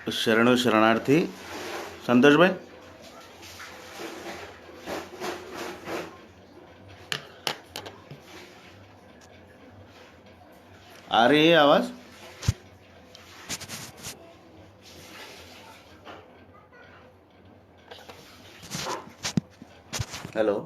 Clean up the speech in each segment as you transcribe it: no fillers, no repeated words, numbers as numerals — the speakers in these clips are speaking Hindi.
शरणु शरणार्थी। संतोष भाई, आ रही है आवाज़? हेलो।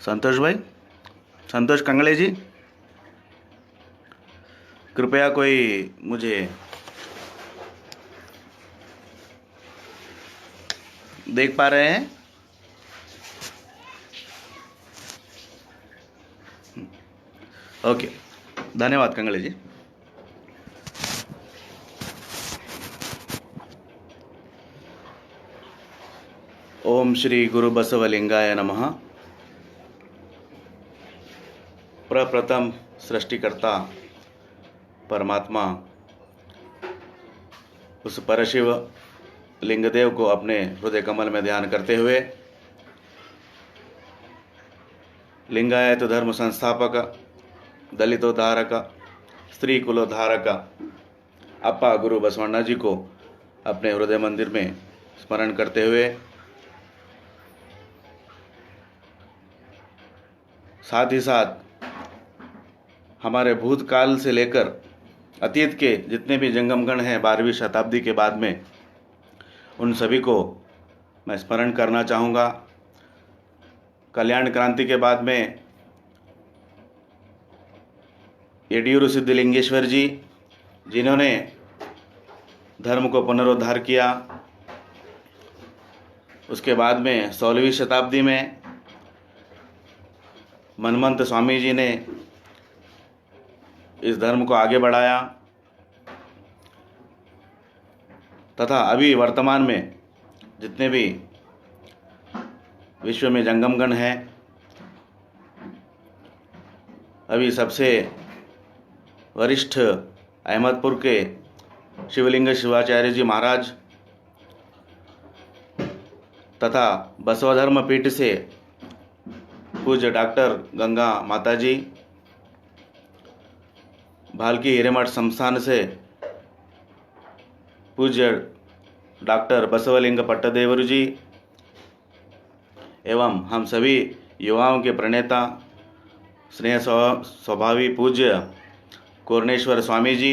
संतोष भाई, संतोष कंगले जी, कृपया कोई मुझे देख पा रहे हैं? ओके, धन्यवाद कंगले जी। ओम श्री गुरु बसवलिंगाय नमः। प्रप्रथम सृष्टिकर्ता परमात्मा उस परशिव लिंगदेव को अपने हृदय कमल में ध्यान करते हुए लिंगायत धर्म संस्थापक, दलितोद्धारक, स्त्री कुलोद्धारक अप्पा गुरु बसवण्णा जी को अपने हृदय मंदिर में स्मरण करते हुए साथ ही साथ हमारे भूतकाल से लेकर अतीत के जितने भी जंगमगण हैं 12वीं शताब्दी के बाद में, उन सभी को मैं स्मरण करना चाहूँगा। कल्याण क्रांति के बाद में येडियूर सिद्धलिंगेश्वर जी, जिन्होंने धर्म को पुनरुद्धार किया। उसके बाद में 16वीं शताब्दी में मनमंत स्वामी जी ने इस धर्म को आगे बढ़ाया तथा अभी वर्तमान में जितने भी विश्व में जंगमगण हैं, अभी सबसे वरिष्ठ अहमदपुर के शिवलिंग शिवाचार्य जी महाराज तथा बसवधर्म पीठ से पूज्य डॉक्टर गंगा माता जी, भालकी हिरेमठ संस्थान से पूज्य डॉक्टर बसवलिंग पट्टदेवरु जी एवं हम सभी युवाओं के प्रणेता स्नेह स्वभावी पूज्य कोरनेश्वर स्वामी जी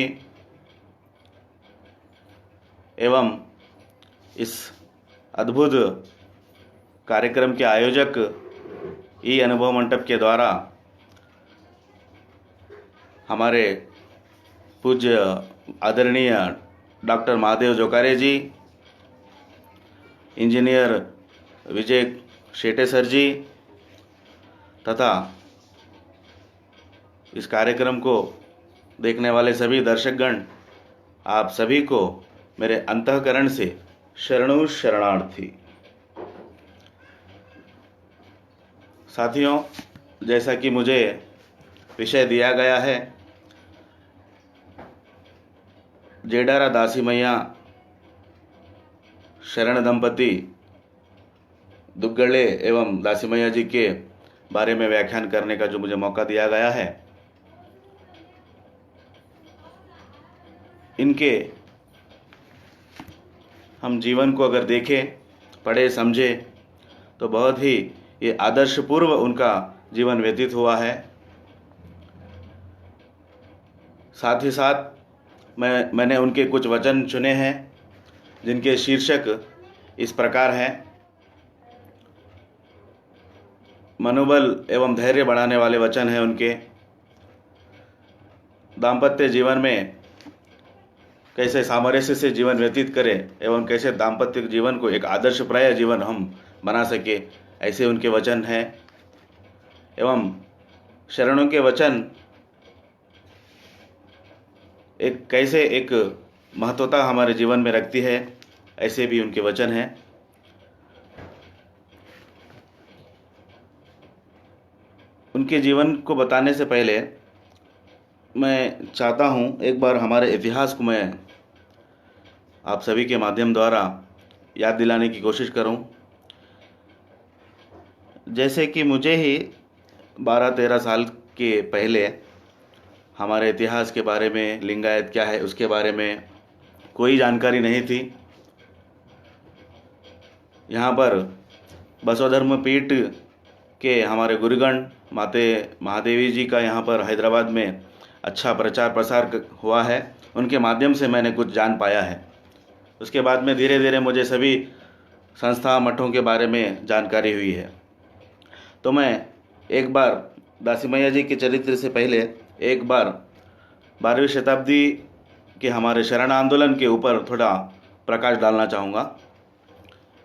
एवं इस अद्भुत कार्यक्रम के आयोजक ई अनुभव मंडप के द्वारा हमारे पूज्य आदरणीय डॉक्टर महादेव जोकारे जी, इंजीनियर विजय शेटे सर जी तथा इस कार्यक्रम को देखने वाले सभी दर्शकगण, आप सभी को मेरे अंतःकरण से शरणु शरणार्थी। साथियों, जैसा कि मुझे विषय दिया गया है, जेडारा दासी मैया शरण दंपति दुग्गले एवं दासी मैया जी के बारे में व्याख्यान करने का जो मुझे मौका दिया गया है, इनके हम जीवन को अगर देखें, पढ़े, समझे तो बहुत ही ये आदर्शपूर्व उनका जीवन व्यतीत हुआ है। साथ ही साथ मैंने उनके कुछ वचन चुने हैं जिनके शीर्षक इस प्रकार हैं। मनोबल एवं धैर्य बढ़ाने वाले वचन हैं उनके। दाम्पत्य जीवन में कैसे सामरस्य से जीवन व्यतीत करें एवं कैसे दाम्पत्य जीवन को एक आदर्शप्राय जीवन हम बना सके, ऐसे उनके वचन हैं। एवं शरणों के वचन एक कैसे एक महत्वता हमारे जीवन में रखती है, ऐसे भी उनके वचन हैं। उनके जीवन को बताने से पहले मैं चाहता हूँ एक बार हमारे इतिहास को मैं आप सभी के माध्यम द्वारा याद दिलाने की कोशिश करूँ। जैसे कि मुझे ही 12-13 साल के पहले हमारे इतिहास के बारे में, लिंगायत क्या है उसके बारे में कोई जानकारी नहीं थी। यहाँ पर बसवधर्म पीठ के हमारे गुरुगण माते महादेवी जी का यहाँ पर हैदराबाद में अच्छा प्रचार प्रसार हुआ है, उनके माध्यम से मैंने कुछ जान पाया है। उसके बाद में धीरे धीरे मुझे सभी संस्था मठों के बारे में जानकारी हुई है। तो मैं एक बार दासी मैया जी के चरित्र से पहले एक बार 12वीं शताब्दी के हमारे शरण आंदोलन के ऊपर थोड़ा प्रकाश डालना चाहूँगा,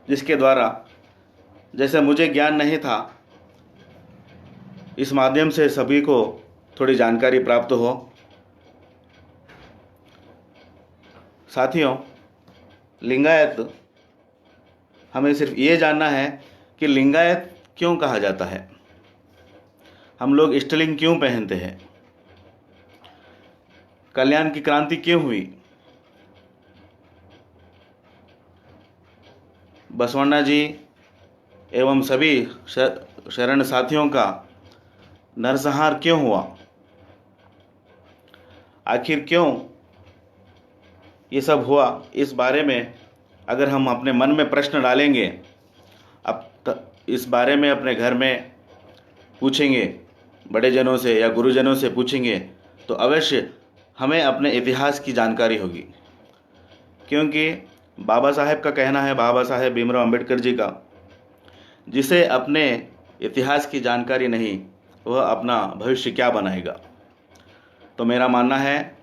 जिसके द्वारा जैसे मुझे ज्ञान नहीं था, इस माध्यम से सभी को थोड़ी जानकारी प्राप्त हो। साथियों, लिंगायत, हमें सिर्फ ये जानना है कि लिंगायत क्यों कहा जाता है, हम लोग इष्टलिंग क्यों पहनते हैं, कल्याण की क्रांति क्यों हुई, बसवण्णा जी एवं सभी शरण साथियों का नरसंहार क्यों हुआ, आखिर क्यों ये सब हुआ, इस बारे में अगर हम अपने मन में प्रश्न डालेंगे, इस बारे में अपने घर में पूछेंगे, बड़े जनों से या गुरुजनों से पूछेंगे, तो अवश्य हमें अपने इतिहास की जानकारी होगी। क्योंकि बाबा साहेब का कहना है, बाबा साहेब भीमराव अंबेडकर जी का, जिसे अपने इतिहास की जानकारी नहीं, वह अपना भविष्य क्या बनाएगा। तो मेरा मानना है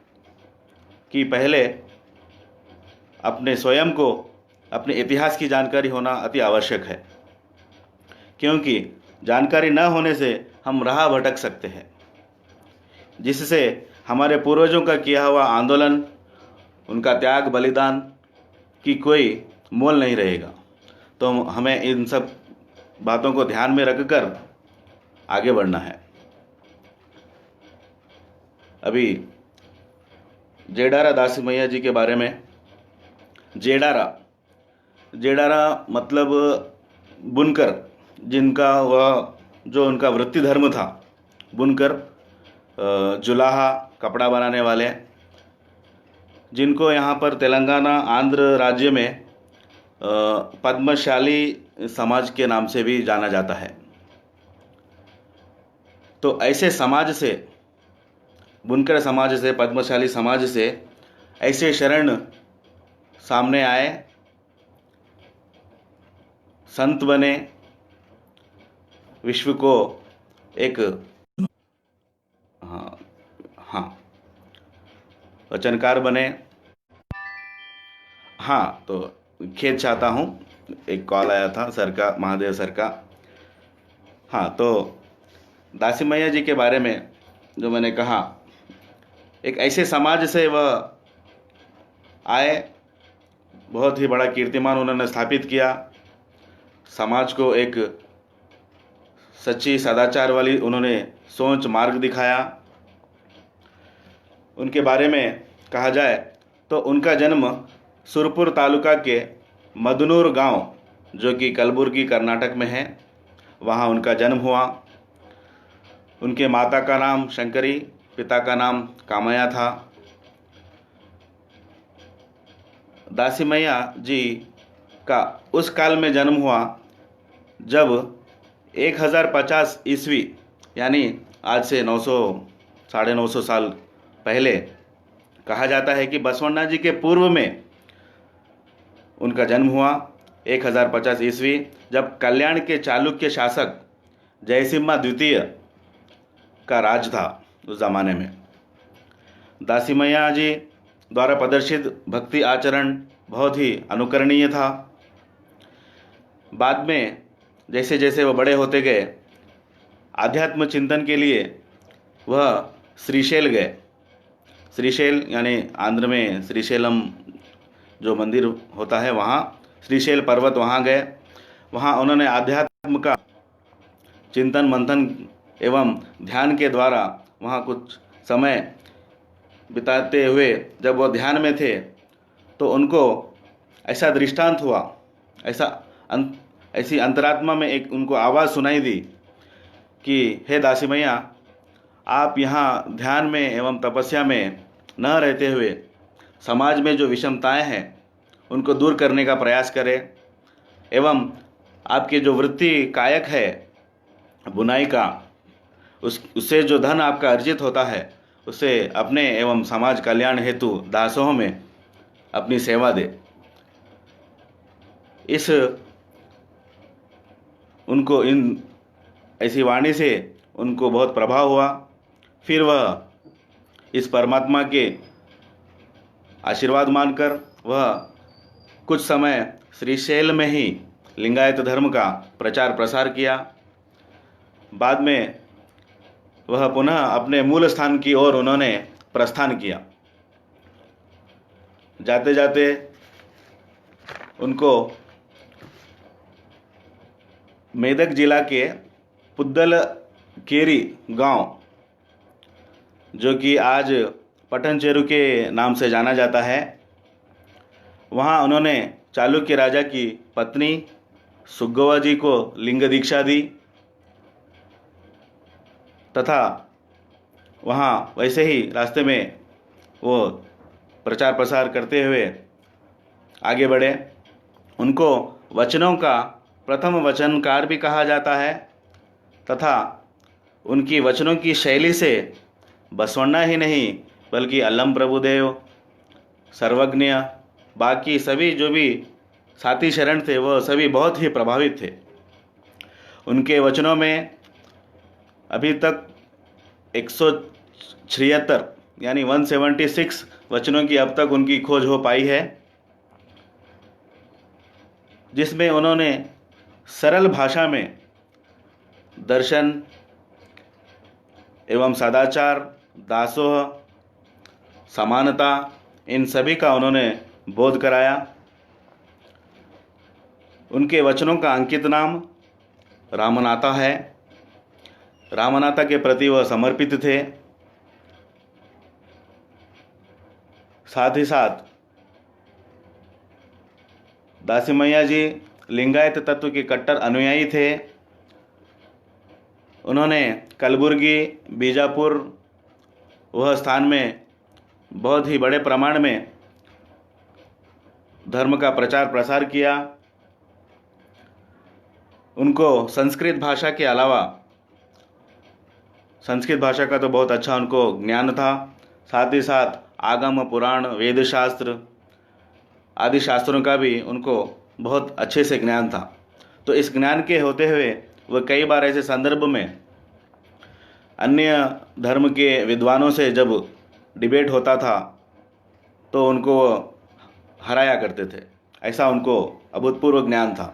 कि पहले अपने स्वयं को, अपने इतिहास की जानकारी होना अति आवश्यक है, क्योंकि जानकारी न होने से हम राह भटक सकते हैं, जिससे हमारे पूर्वजों का किया हुआ आंदोलन, उनका त्याग बलिदान की कोई मोल नहीं रहेगा। तो हमें इन सब बातों को ध्यान में रखकर आगे बढ़ना है। अभी जेडारा दासी मैया जी के बारे में, जेडारा मतलब बुनकर, जिनका वह जो उनका वृत्ति धर्म था, बुनकर, जुलाहा, कपड़ा बनाने वाले, जिनको यहाँ पर तेलंगाना आंध्र राज्य में पद्मशाली समाज के नाम से भी जाना जाता है। तो ऐसे समाज से, बुनकर समाज से, पद्मशाली समाज से ऐसे शरण सामने आए, संत बने, विश्व को एक वचनकार बने। हाँ, तो खेद चाहता हूँ, एक कॉल आया था सर का, महादेव सर का। हाँ, तो दासी मैया जी के बारे में जो मैंने कहा, एक ऐसे समाज से वह आए, बहुत ही बड़ा कीर्तिमान उन्होंने स्थापित किया, समाज को एक सच्ची सदाचार वाली उन्होंने सोच, मार्ग दिखाया। उनके बारे में कहा जाए तो उनका जन्म सुरपुर तालुका के मदनूर गांव, जो कि कलबुर्गी कर्नाटक में है, वहाँ उनका जन्म हुआ। उनके माता का नाम शंकरी, पिता का नाम कामया था। दासी मैया जी का उस काल में जन्म हुआ जब 1050 ईस्वी, यानी आज से 900-950 साल पहले, कहा जाता है कि बसवण्णा जी के पूर्व में उनका जन्म हुआ। 1050 ईस्वी, जब कल्याण के चालुक्य शासक जयसिम्हा द्वितीय का राज था उस ज़माने में। दासी मैया जी द्वारा प्रदर्शित भक्ति आचरण बहुत ही अनुकरणीय था। बाद में जैसे जैसे वह बड़े होते गए, आध्यात्म चिंतन के लिए वह श्रीशैल गए। श्रीशैल यानी आंध्र में श्रीशैलम जो मंदिर होता है, वहाँ श्रीशैल पर्वत, वहाँ गए। वहाँ उन्होंने आध्यात्म का चिंतन मंथन एवं ध्यान के द्वारा वहाँ कुछ समय बिताते हुए, जब वो ध्यान में थे तो उनको ऐसा दृष्टांत हुआ, ऐसा ऐसी अंतरात्मा में एक उनको आवाज़ सुनाई दी कि हे दासी मैया, आप यहाँ ध्यान में एवं तपस्या में न रहते हुए समाज में जो विषमताएं हैं उनको दूर करने का प्रयास करें, एवं आपकी जो वृत्ति कायक है बुनाई का, उससे जो धन आपका अर्जित होता है उसे अपने एवं समाज कल्याण हेतु दासों में अपनी सेवा दे। इस उनको इन ऐसी वाणी से उनको बहुत प्रभाव हुआ। फिर वह इस परमात्मा के आशीर्वाद मानकर वह कुछ समय श्रीशैल में ही लिंगायत धर्म का प्रचार प्रसार किया। बाद में वह पुनः अपने मूल स्थान की ओर उन्होंने प्रस्थान किया। जाते जाते उनको मेदक जिला के पुद्दल केरी गांव, जो कि आज पटनचेरू के नाम से जाना जाता है, वहाँ उन्होंने चालुक्य राजा की पत्नी सुग्गवा जी को लिंग दीक्षा दी तथा वहाँ वैसे ही रास्ते में वो प्रचार प्रसार करते हुए आगे बढ़े। उनको वचनों का प्रथम वचनकार भी कहा जाता है तथा उनकी वचनों की शैली से बसवण्णा ही नहीं बल्कि अल्लम प्रभुदेव, सर्वज्ञ, बाकी सभी जो भी साथी शरण थे वह सभी बहुत ही प्रभावित थे। उनके वचनों में अभी तक 176 यानी 176 वचनों की अब तक उनकी खोज हो पाई है, जिसमें उन्होंने सरल भाषा में दर्शन एवं सदाचार, दासोह, समानता, इन सभी का उन्होंने बोध कराया। उनके वचनों का अंकित नाम रामनाथा है। रामनाथा के प्रति वह समर्पित थे। साथ ही साथ दासी मैया जी लिंगायत तत्व के कट्टर अनुयायी थे। उन्होंने कलबुर्गी, बीजापुर वह स्थान में बहुत ही बड़े प्रमाण में धर्म का प्रचार प्रसार किया। उनको संस्कृत भाषा के अलावा संस्कृत भाषा का तो बहुत अच्छा उनको ज्ञान था, साथ ही साथ आगम, पुराण, वेद शास्त्र आदि शास्त्रों का भी उनको बहुत अच्छे से ज्ञान था। तो इस ज्ञान के होते हुए वह कई बार ऐसे संदर्भ में अन्य धर्म के विद्वानों से जब डिबेट होता था तो उनको हराया करते थे। ऐसा उनको अभूतपूर्व ज्ञान था।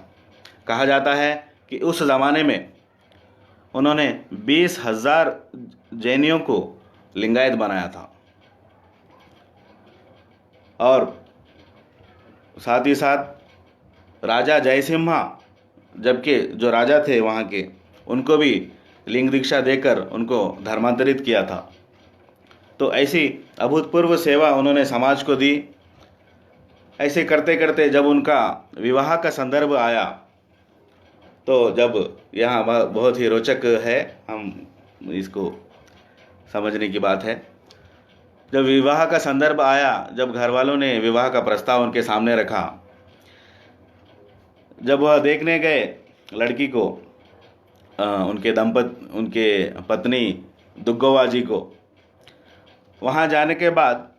कहा जाता है कि उस ज़माने में उन्होंने 20,000 जैनियों को लिंगायत बनाया था। और साथ ही साथ राजा जयसिम्हा, जबकि जो राजा थे वहाँ के, उनको भी लिंग दीक्षा देकर उनको धर्मांतरित किया था। तो ऐसी अभूतपूर्व सेवा उन्होंने समाज को दी। ऐसे करते करते जब उनका विवाह का संदर्भ आया, तो जब यहाँ बहुत ही रोचक है, हम इसको समझने की बात है। जब विवाह का संदर्भ आया, जब घर वालों ने विवाह का प्रस्ताव उनके सामने रखा, जब वह देखने गए लड़की को, उनके पत्नी दुग्गवा जी को, वहाँ जाने के बाद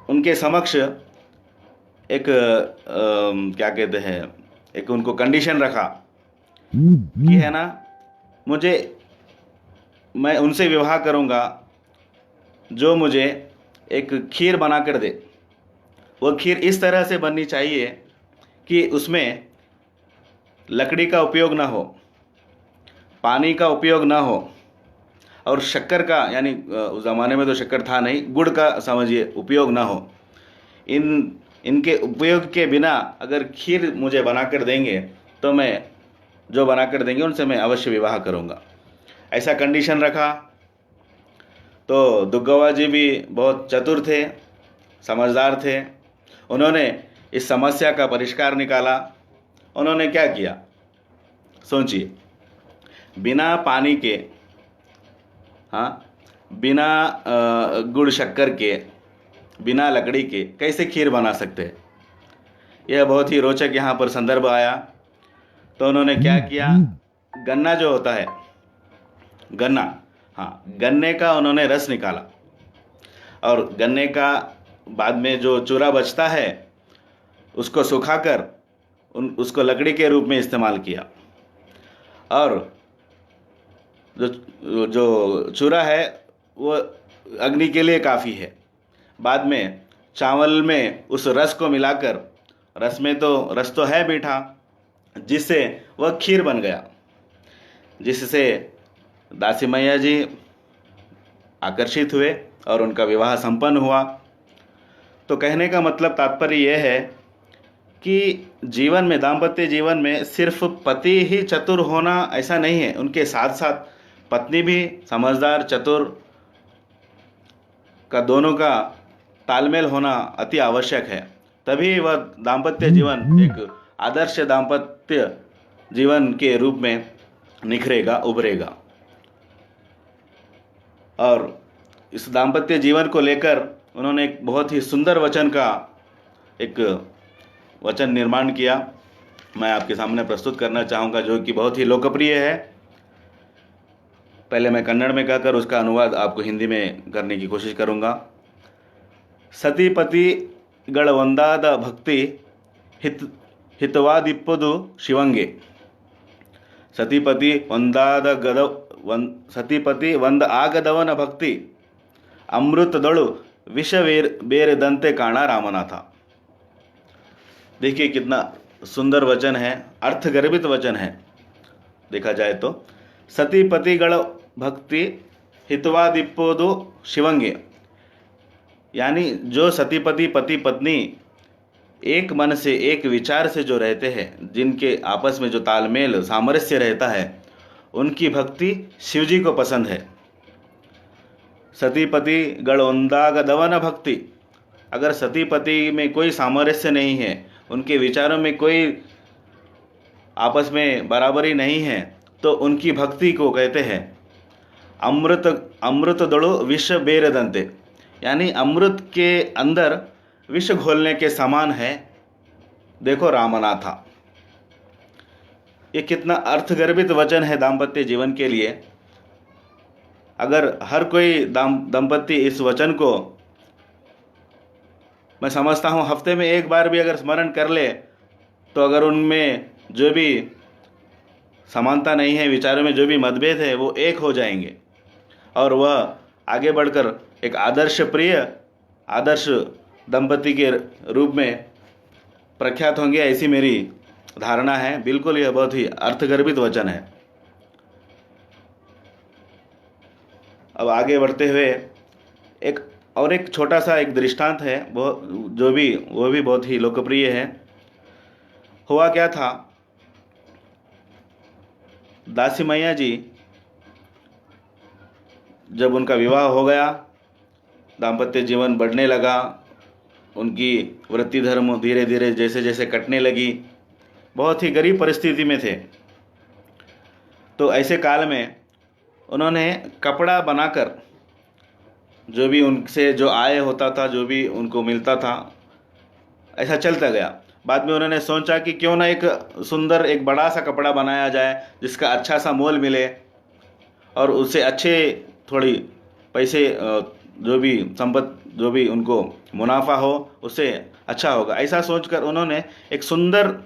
उनके समक्ष एक क्या कहते हैं, एक उनको कंडीशन रखा कि है ना, मैं उनसे विवाह करूँगा जो मुझे एक खीर बना कर दे। वो खीर इस तरह से बननी चाहिए कि उसमें लकड़ी का उपयोग ना हो, पानी का उपयोग ना हो, और शक्कर का, यानी उस ज़माने में तो शक्कर था नहीं, गुड़ का समझिए उपयोग ना हो। इनके उपयोग के बिना अगर खीर मुझे बनाकर देंगे तो मैं जो बनाकर देंगे उनसे मैं अवश्य विवाह करूँगा। ऐसा कंडीशन रखा। तो दुग्गवा जी भी बहुत चतुर थे, समझदार थे। उन्होंने इस समस्या का परिष्कार निकाला उन्होंने क्या किया, सोचिए, बिना पानी के, हाँ, बिना गुड़ शक्कर के, बिना लकड़ी के कैसे खीर बना सकते हैं। यह बहुत ही रोचक यहाँ पर संदर्भ आया। तो उन्होंने क्या किया, गन्ना जो होता है, गन्ना, हाँ, गन्ने का उन्होंने रस निकाला और गन्ने का बाद में जो चूरा बचता है उसको सुखाकर उसको लकड़ी के रूप में इस्तेमाल किया और जो जो चूरा है वो अग्नि के लिए काफ़ी है। बाद में चावल में उस रस को मिलाकर, रस तो है मीठा, जिससे वह खीर बन गया, जिससे दासी मैया जी आकर्षित हुए और उनका विवाह संपन्न हुआ। तो कहने का मतलब, तात्पर्य यह है कि जीवन में, दाम्पत्य जीवन में सिर्फ पति ही चतुर होना ऐसा नहीं है, उनके साथ साथ पत्नी भी समझदार, चतुर का, दोनों का तालमेल होना अति आवश्यक है। तभी वह दाम्पत्य जीवन एक आदर्श दाम्पत्य जीवन के रूप में निखरेगा, उभरेगा। और इस दाम्पत्य जीवन को लेकर उन्होंने एक बहुत ही सुंदर वचन का एक वचन निर्माण किया, मैं आपके सामने प्रस्तुत करना चाहूँगा, जो कि बहुत ही लोकप्रिय है। पहले मैं कन्नड़ में कहकर उसका अनुवाद आपको हिंदी में करने की कोशिश करूँगा। सतीपति गणवंदाद भक्ति हितवादिप्पुदु शिवंगे। सतीपति ವಂದ ಆಗದವನ ಭಕ್ತಿ ಅಮೃತದಳು ವಿಷ ಬೇರದಂತೆ ಕಾಣ रामनाथ। देखिए कितना सुंदर वचन है, अर्थगर्भित वचन है। देखा जाए तो सतीपतिಗಳ भक्ति हितवादिप्पोदु शिवंगे, यानी जो सतीपति पति पत्नी एक मन से, एक विचार से जो रहते हैं, जिनके आपस में जो तालमेल सामरस्य रहता है, उनकी भक्ति शिवजी को पसंद है। सतीपति गणवंदागदवन भक्ति, अगर सतीपति में कोई सामरस्य नहीं है, उनके विचारों में कोई आपस में बराबरी नहीं है, तो उनकी भक्ति को कहते हैं अमृत दड़ो विष बेरदंते, यानी अमृत के अंदर विष घोलने के समान है। देखो रामनाथा, ये कितना अर्थगर्भित वचन है दाम्पत्य जीवन के लिए। अगर हर कोई दंपति इस वचन को, मैं समझता हूँ, हफ्ते में एक बार भी अगर स्मरण कर ले, तो अगर उनमें जो भी समानता नहीं है, विचारों में जो भी मतभेद है, वो एक हो जाएंगे और वह आगे बढ़कर एक आदर्श दंपति के रूप में प्रख्यात होंगे, ऐसी मेरी धारणा है। बिल्कुल यह बहुत ही अर्थगर्भित वचन है। अब आगे बढ़ते हुए एक छोटा सा एक दृष्टांत है, वो भी बहुत ही लोकप्रिय है। हुआ क्या था, दासी मैया जी जब उनका विवाह हो गया, दाम्पत्य जीवन बढ़ने लगा, उनकी वृत्ति धर्म धीरे धीरे जैसे जैसे कटने लगी, बहुत ही गरीब परिस्थिति में थे। तो ऐसे काल में उन्होंने कपड़ा बनाकर, जो भी उनसे जो आय होता था, जो भी उनको मिलता था, ऐसा चलता गया। बाद में उन्होंने सोचा कि क्यों ना एक सुंदर, एक बड़ा सा कपड़ा बनाया जाए जिसका अच्छा सा मोल मिले और उससे अच्छे थोड़ी पैसे, जो भी उनको मुनाफा हो, उससे अच्छा होगा। ऐसा सोचकर उन्होंने एक सुंदर,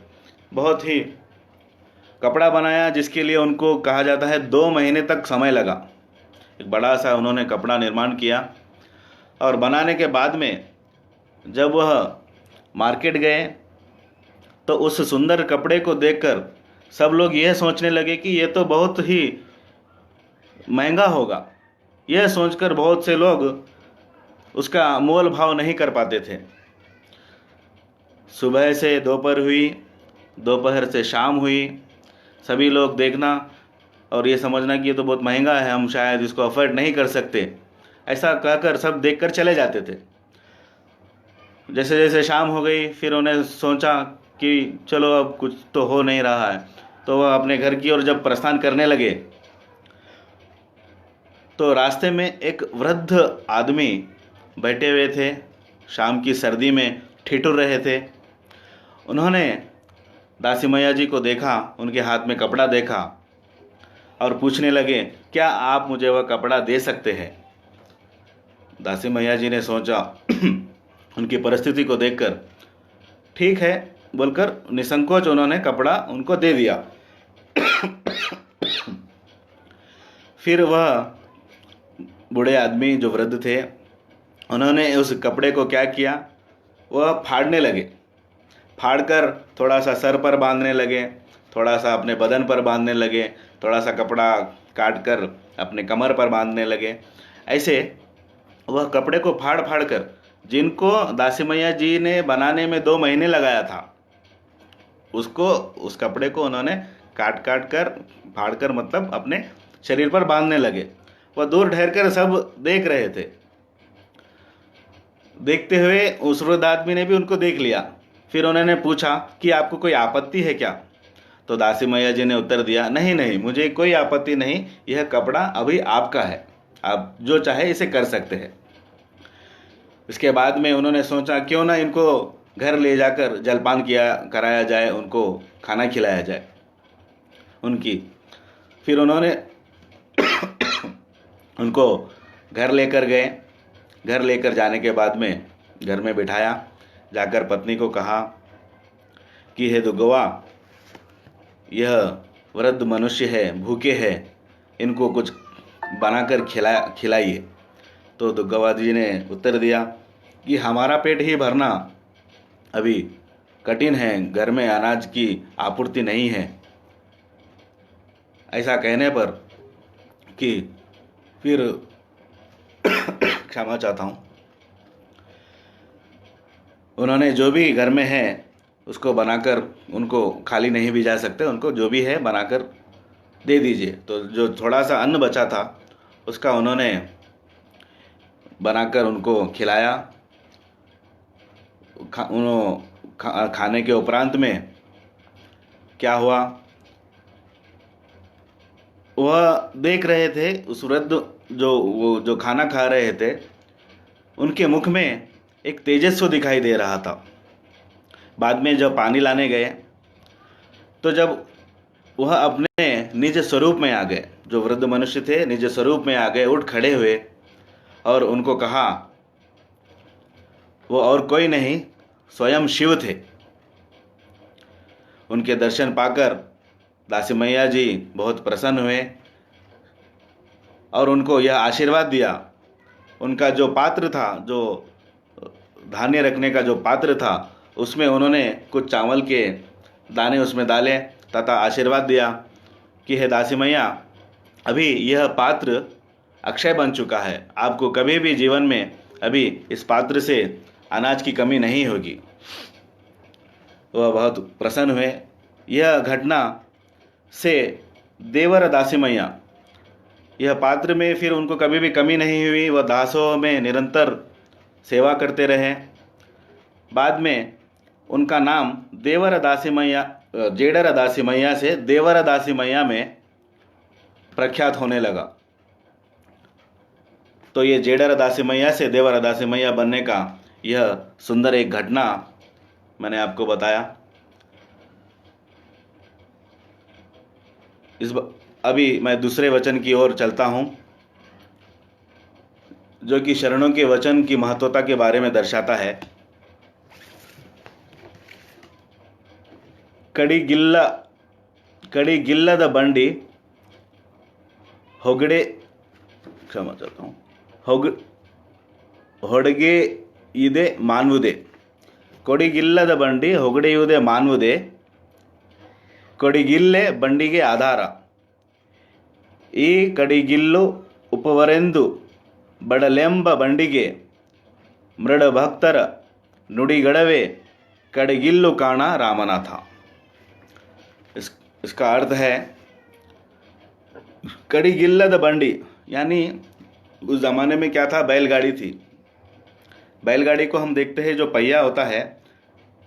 बहुत ही कपड़ा बनाया, जिसके लिए उनको कहा जाता है 2 महीने तक समय लगा। एक बड़ा सा उन्होंने कपड़ा निर्माण किया और बनाने के बाद में जब वह मार्केट गए, तो उस सुंदर कपड़े को देखकर सब लोग यह सोचने लगे कि ये तो बहुत ही महंगा होगा। यह सोचकर बहुत से लोग उसका मोल भाव नहीं कर पाते थे। सुबह से दोपहर हुई, दोपहर से शाम हुई, सभी लोग देखना और ये समझना कि ये तो बहुत महंगा है, हम शायद इसको अफोर्ड नहीं कर सकते, ऐसा कहकर सब देखकर चले जाते थे। जैसे जैसे शाम हो गई, फिर उन्हें सोचा कि चलो अब कुछ तो हो नहीं रहा है, तो वह अपने घर की ओर जब प्रस्थान करने लगे तो रास्ते में एक वृद्ध आदमी बैठे हुए थे, शाम की सर्दी में ठिठुर रहे थे। उन्होंने दासी मैया जी को देखा, उनके हाथ में कपड़ा देखा और पूछने लगे, क्या आप मुझे वह कपड़ा दे सकते हैं? दासी मैया जी ने सोचा उनकी परिस्थिति को देखकर, ठीक है बोलकर निसंकोच उन्होंने कपड़ा उनको दे दिया। फिर वह बूढ़े आदमी जो वृद्ध थे, उन्होंने उस कपड़े को क्या किया, वह फाड़ने लगे। फाड़कर थोड़ा सा सर पर बांधने लगे, थोड़ा सा अपने बदन पर बांधने लगे, थोड़ा सा कपड़ा काट कर अपने कमर पर बांधने लगे। ऐसे वह कपड़े को फाड़ फाड़ कर, जिनको दासी मैया जी ने बनाने में 2 महीने लगाया था, उसको उस कपड़े को उन्होंने काट काट कर फाड़ कर मतलब अपने शरीर पर बांधने लगे। वह दूर ठहर कर सब देख रहे थे। देखते हुए उस वृद्ध आदमी ने भी उनको देख लिया। फिर उन्होंने पूछा कि आपको कोई आपत्ति है क्या? तो दासी मैया जी ने उत्तर दिया, नहीं नहीं, मुझे कोई आपत्ति नहीं, यह कपड़ा अभी आपका है, आप जो चाहे इसे कर सकते हैं। इसके बाद में उन्होंने सोचा क्यों ना इनको घर ले जाकर जलपान कराया जाए, उनको खाना खिलाया जाए उनकी। फिर उन्होंने उनको घर लेकर गए। घर लेकर जाने के बाद में घर में बिठाया, जाकर पत्नी को कहा कि हे दुर्गवा, यह वृद्ध मनुष्य है, भूखे हैं, इनको कुछ बनाकर खिलाइए। तो दुर्गवा जी ने उत्तर दिया कि हमारा पेट ही भरना अभी कठिन है, घर में अनाज की आपूर्ति नहीं है। ऐसा कहने पर कि फिर क्षमा चाहता हूँ, उन्होंने जो भी घर में है उसको बनाकर, उनको खाली नहीं भी जा सकते, उनको जो भी है बनाकर दे दीजिए। तो जो थोड़ा सा अन्न बचा था उसका उन्होंने बनाकर उनको खिलाया। खाने के उपरांत में क्या हुआ, वह देख रहे थे उस वृद्ध जो खाना खा रहे थे, उनके मुख में एक तेजस्व दिखाई दे रहा था। बाद में जब पानी लाने गए तो जब वह अपने निज स्वरूप में आ गए, जो वृद्ध मनुष्य थे निज स्वरूप में आ गए, उठ खड़े हुए और उनको कहा, वो और कोई नहीं स्वयं शिव थे। उनके दर्शन पाकर दासी मैया जी बहुत प्रसन्न हुए और उनको यह आशीर्वाद दिया। उनका जो पात्र था, जो धान्य रखने का जो पात्र था, उसमें उन्होंने कुछ चावल के दाने उसमें डाले तथा आशीर्वाद दिया कि हे दासी मैया, अभी यह पात्र अक्षय बन चुका है, आपको कभी भी जीवन में अभी इस पात्र से अनाज की कमी नहीं होगी। वह बहुत प्रसन्न हुए। यह घटना से देवर दासी मैया, यह पात्र में फिर उनको कभी भी कमी नहीं हुई, वह दासों में निरंतर सेवा करते रहे। बाद में उनका नाम देवर दासी मैया, जेडर दासी मैया से देवर दासी मैया में प्रख्यात होने लगा। तो ये जेडर दासी मैया से देवर दासी मैया बनने का यह सुंदर एक घटना मैंने आपको बताया। अभी मैं दूसरे वचन की ओर चलता हूँ, जो कि शरणों के वचन की महत्वता के बारे में दर्शाता है। कड़ी गिल्लद बंडी ಹೊಗಡೆ क्षमा चाहता हूँ ಹೊಡಗೆ ಇದೆ ಮಾನ್ವುದೆ, ಕೊಡಿಗಿಲ್ಲದ ಬಂಡಿ ಹೊಗಡೆಯುವುದೇ ಮಾನ್ವುದೆ, ಕೊಡಿಗಿಲ್ಲೆ ಬಂಡಿಗೆ ಆಧಾರ, ಈ ಕಡಿಗಿಲ್ಲು ಉಪವರೆಂದು ಬಡಲೆಂಬ ಬಂಡಿಗೆ ಮೃಡ ಭಕ್ತರ ನುಡಿಗಡವೆ कड़गिल्लु काणा रामनाथ। इसका अर्थ है कड़गिल्लद बंडी, यानी उस ज़माने में क्या था, बैलगाड़ी थी। बैलगाड़ी को हम देखते हैं जो पहिया होता है,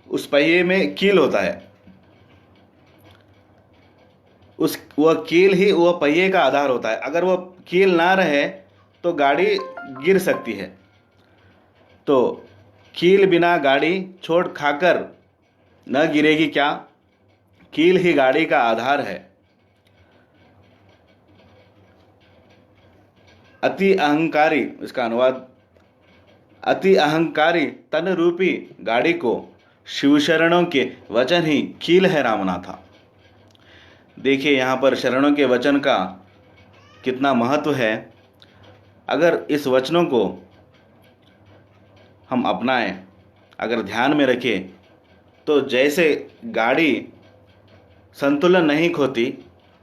उस पहिए में कील होता है, वह कील ही वह पहिए का आधार होता है। अगर वह कील ना रहे तो गाड़ी गिर सकती है। तो कील बिना गाड़ी चोट खाकर न गिरेगी क्या? कील ही गाड़ी का आधार है। अति अहंकारी, इसका अनुवाद, अति अहंकारी तन रूपी गाड़ी को शिवशरणों के वचन ही कील है रामनाथा। देखिए यहाँ पर शरणों के वचन का कितना महत्व है। अगर इस वचनों को हम अपनाएं, अगर ध्यान में रखें, तो जैसे गाड़ी संतुलन नहीं खोती,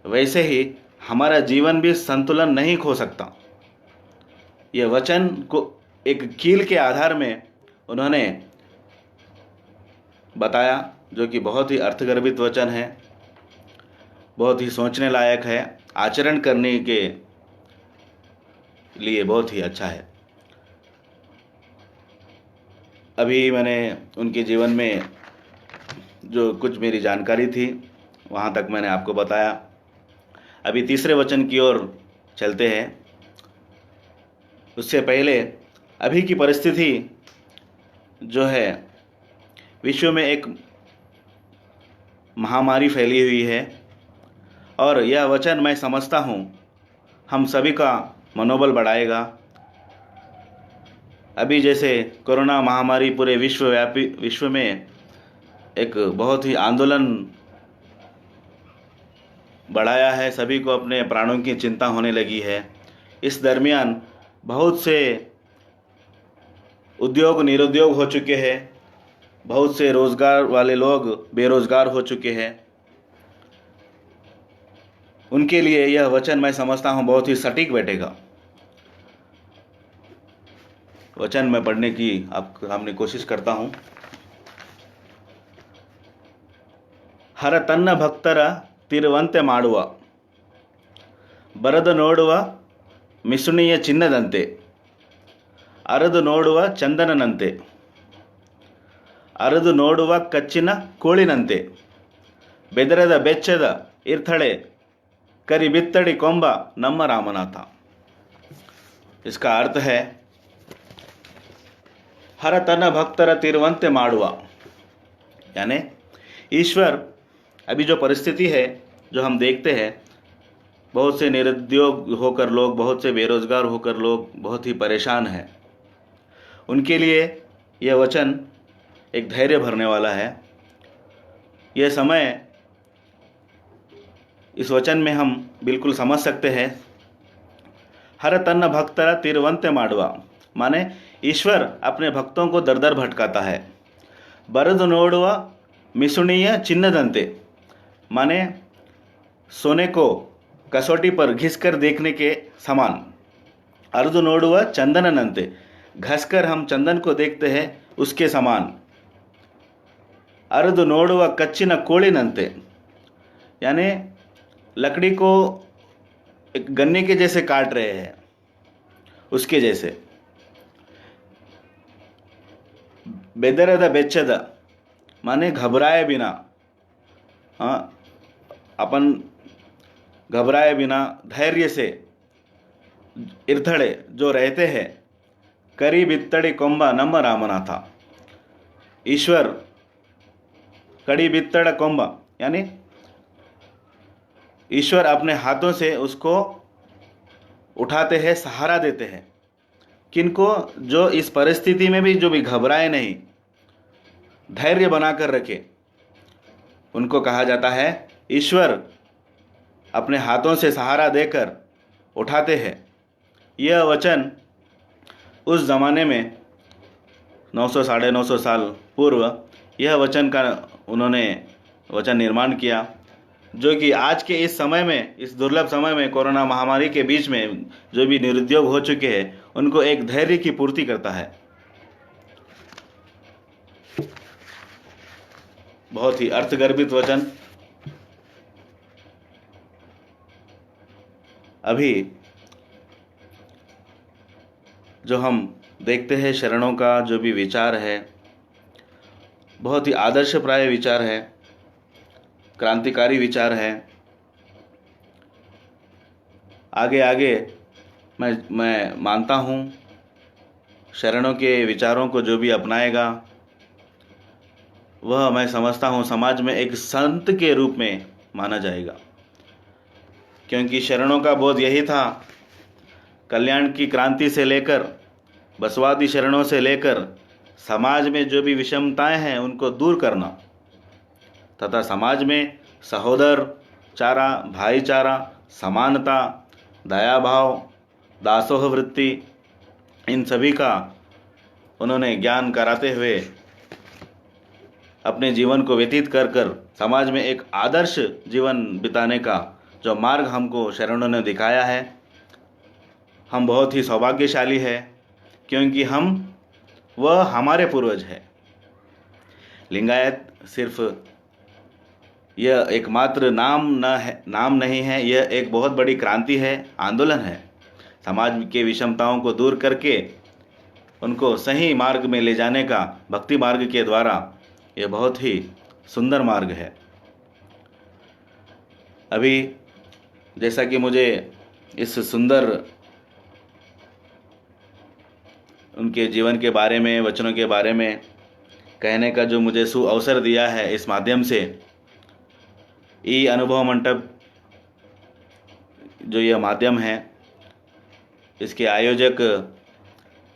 वैसे ही हमारा जीवन भी संतुलन नहीं खो सकता। यह वचन को एक कील के आधार में उन्होंने बताया, जो कि बहुत ही अर्थगर्भित वचन है, बहुत ही सोचने लायक है, आचरण करने के लिए बहुत ही अच्छा है। अभी मैंने उनके जीवन में जो कुछ मेरी जानकारी थी वहाँ तक मैंने आपको बताया। अभी तीसरे वचन की ओर चलते हैं। उससे पहले अभी की परिस्थिति जो है, विश्व में एक महामारी फैली हुई है, और यह वचन मैं समझता हूँ हम सभी का मनोबल बढ़ाएगा। अभी जैसे कोरोना महामारी पूरे विश्व में एक बहुत ही आंदोलन बढ़ाया है, सभी को अपने प्राणों की चिंता होने लगी है। इस दरमियान बहुत से उद्योग निरुद्योग हो चुके हैं, बहुत से रोज़गार वाले लोग बेरोज़गार हो चुके हैं। उनके लिए यह वचन मैं समझता हूँ बहुत ही सटीक बैठेगा। वचन मैं पढ़ने की आपके सामने कोशिश करता हूँ। हर तन्न भक्तर तिरुವಂತೆ ಮಾಡುವ ಬರದು ನೋಡುವ ಮಿಸುಣಿಯ ಚಿನ್ನದಂತೆ ಅರದು ನೋಡುವ ಚಂದನನಂತೆ ಅರದು ನೋಡುವ ಕಚ್ಚಿನ ಕೋಳಿನಂತೆ ಬೆದರದ ಬೆಚ್ಚದ ಇರ್ತಳೆ करी बित्तड़ी कोंबा नम्म रामनाथा। इसका अर्थ है, हर तन भक्तर तिरुವಂತೆ ಮಾಡುವ, यानी ईश्वर, अभी जो परिस्थिति है जो हम देखते हैं, बहुत से निरुद्योग होकर लोग, बहुत से बेरोजगार होकर लोग बहुत ही परेशान हैं, उनके लिए यह वचन एक धैर्य भरने वाला है। यह समय, इस वचन में हम बिल्कुल समझ सकते हैं, हर तन्न भक्तर तिरुವಂತೆ ಮಾಡುವ, माने ईश्वर अपने भक्तों को दर दर भटकाता है। बरद नोಡುವ ಮಿಸುಣಿಯ ಚಿನ್ನದಂತೆ, माने सोने को कसौटी पर घिसकर देखने के समान। अर्ध नोಡುವ चंदननंते, घसकर हम चंदन को देखते हैं उसके समान। अर्ध नोಡುವ कच्चिನ ಕೋಳಿನಂತೆ, यानी लकड़ी को एक गन्ने के जैसे काट रहे हैं, उसके जैसे। बेदರದ ಬೆಚ್ಚದ, माने घबराए बिना, हाँ, अपन घबराए बिना धैर्य से इर्थड़े जो रहते हैं, करी बित्तड़ी कोंबा नम्म रामनाथा। ईश्वर कड़ी बित्तड़ कोंबा, यानी ईश्वर अपने हाथों से उसको उठाते हैं, सहारा देते हैं। किनको? जो इस परिस्थिति में भी जो भी घबराए नहीं, धैर्य बनाकर रखे, उनको कहा जाता है ईश्वर अपने हाथों से सहारा देकर उठाते हैं। यह वचन उस ज़माने में 900 साढ़े 900 साल पूर्व यह वचन का उन्होंने वचन निर्माण किया, जो कि आज के इस समय में, इस दुर्लभ समय में, कोरोना महामारी के बीच में जो भी निरुद्योग हो चुके हैं, उनको एक धैर्य की पूर्ति करता है। बहुत ही अर्थगर्भित वचन। अभी जो हम देखते हैं, शरणों का जो भी विचार है, बहुत ही आदर्शप्राय विचार है, क्रांतिकारी विचार है। आगे आगे मैं मानता हूँ शरणों के विचारों को जो भी अपनाएगा वह, मैं समझता हूँ, समाज में एक संत के रूप में माना जाएगा। क्योंकि शरणों का बोध यही था, कल्याण की क्रांति से लेकर, बसवादी शरणों से लेकर समाज में जो भी विषमताएं हैं उनको दूर करना तथा समाज में सहोदरचारा, भाईचारा, समानता, दया भाव, दासोह वृत्ति, इन सभी का उन्होंने ज्ञान कराते हुए अपने जीवन को व्यतीत कर कर समाज में एक आदर्श जीवन बिताने का जो मार्ग हमको शरणों ने दिखाया है, हम बहुत ही सौभाग्यशाली है, क्योंकि वह हमारे पूर्वज है। लिंगायत सिर्फ यह एकमात्र नाम नहीं है, यह एक बहुत बड़ी क्रांति है, आंदोलन है। समाज के विषमताओं को दूर करके उनको सही मार्ग में ले जाने का भक्ति मार्ग के द्वारा यह बहुत ही सुंदर मार्ग है। अभी जैसा कि मुझे इस सुंदर उनके जीवन के बारे में, वचनों के बारे में कहने का जो मुझे अवसर दिया है, इस माध्यम से ई अनुभव मंडप जो यह माध्यम है, इसके आयोजक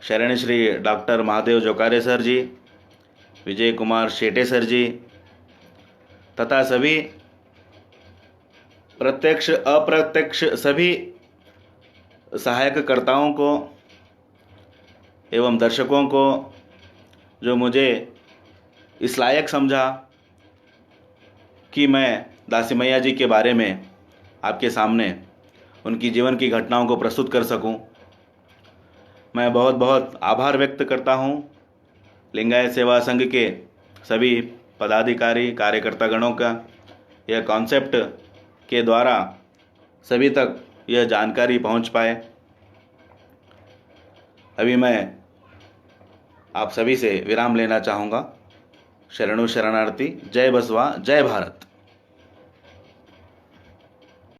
शरण श्री डॉक्टर महादेव जोकारे सर जी, विजय कुमार शेटे सर जी तथा सभी प्रत्यक्ष अप्रत्यक्ष सभी सहायककर्ताओं को एवं दर्शकों को जो मुझे इस लायक समझा कि मैं दासी मैया जी के बारे में आपके सामने उनकी जीवन की घटनाओं को प्रस्तुत कर सकूं, मैं बहुत बहुत आभार व्यक्त करता हूं। लिंगायत सेवा संघ के सभी पदाधिकारी, कार्यकर्ता गणों का यह कॉन्सेप्ट के द्वारा सभी तक यह जानकारी पहुंच पाए। अभी मैं आप सभी से विराम लेना चाहूँगा। शरणु शरणार्थी। जय बसवा, जय भारत।